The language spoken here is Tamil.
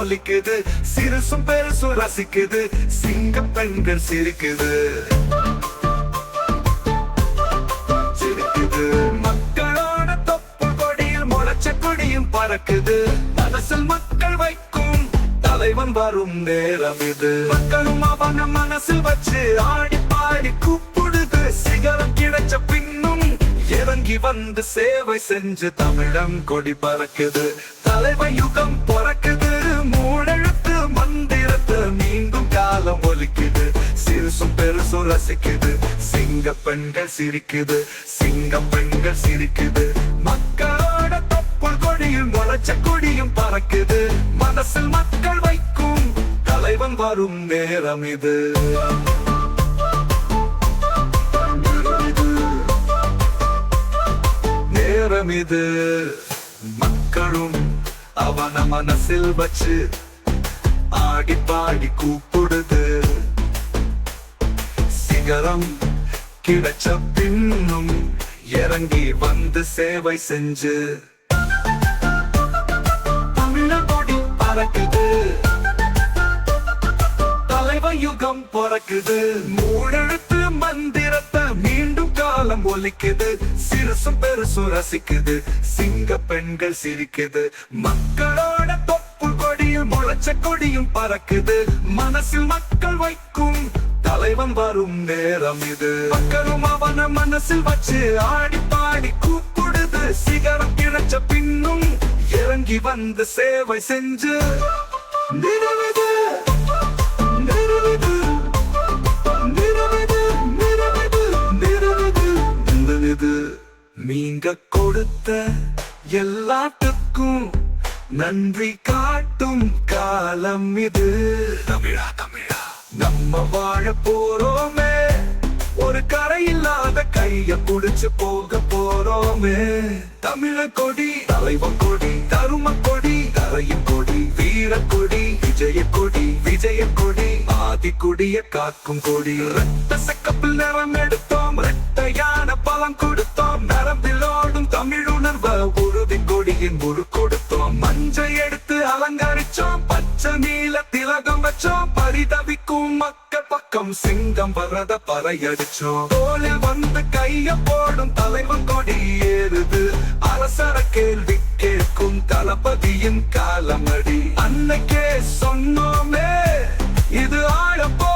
ஒலிக்குது, சிறுசும் பெருசும் ரசிக்குது, சிங்க பெண்கள் சிரிக்குது. மக்களோட தொப்புள் கொடியில் முளைச்ச கொடியும் பறக்குது, மனசில் மக்கள் வைக்கும் தலைவன் வரும் நேரம் இது. மக்களும் அவன மனசில் வச்சு ஆடி பாடி கூப்பிடுது, சிகரம் கிடைச்ச பின்னும் இறங்கி வந்து சேவை செஞ்சு தமிழம் கொடி பறக்குது. தலைவன் யுகம் பிறக்குது, மூடெழுத்து மந்திரத்தை மீண்டும் காலம் ஒலிக்குது, சிறுசும் பெருசும் ரசிக்குது, சிங்க பெண்கள் சிரிக்குது, சிங்க பெண்கள் சிரிக்குது. மக்களோட தொப்புள் கொடியும் முளைச்ச கொடியும் பறக்குது, மனசில் மக்கள் வைக்கும் தலைவன் வரும் நேரம் இது. நேரம் இது. மக்களும் அவன மனசில் வச்சு ஆடி பாடி கூப்பிடுது, சிகரம் கிடைச்ச பின்னும் இறங்கி வந்து சேவை செஞ்சு தமிழர் கொடி பறக்குது, தலைவன் யுகம் பிறக்குது, மூடெழுத்து மந்திரத்தை மீண்டும் காலம் ஒலிக்குது, சிறுசும் பெருசும் ரசிக்குது, சிங்க பெண்கள் சிரிக்குது. மக்களோட தொப்புள் கொடியும் முளைச்ச கொடியும் பறக்குது, மனசில் மக்கள் வைக்கும் தலைவன் வரும் நேரம் இது. மக்களும் அவன மனசில் வச்சு ஆடி பாடி கூப்பிடுது, சிகரம் கிடைச்ச பின்னும் இறங்கி வந்து சேவை செஞ்சு நிறைவேது நிறைவேது நிறைவேது நிறைவேது நிறைவேது நிறைவேது. நீங்க கொடுத்த எல்லாத்துக்கும் நன்றி காட்டும் காலம் இது. தமிழா தமிழா நம்ம வாழ போறோமே, ஒரு கரை இல்லாத கைய புடிச்சு போக போறோமே. தமிழ கொடி தலைவன் கொடி, தரும கொடி தரையும் கொடி, வீர கொடி விஜய கொடி, விஜய கொடி ஆதி கொடிய காக்கும் கொடி. ரத்த சக்கப்பில் நிறம் எடுத்தோம், ரெட்டையான பலம் கொடுத்தோம், நரம்பிலோடும் தமிழ் உணர்வ உறுதி கொடியின் முழு கொடுத்தோம். மஞ்சள் எடுத்து அலங்கரிச்சோம், பச்சை நீல திலகம் வச்சோம், பரிதவிக்கும் மக்கள் பக்கம் சிங்கம் வரத பறையடிச்சோம். தோளில் வந்து கைய போடும் தலைவன் கொடி ஏறுது, அரசர கேள்வி கேட்கும் தளபதியின் காலமடி. அன்னைக்கே சொன்னோமே இது ஆழப்போ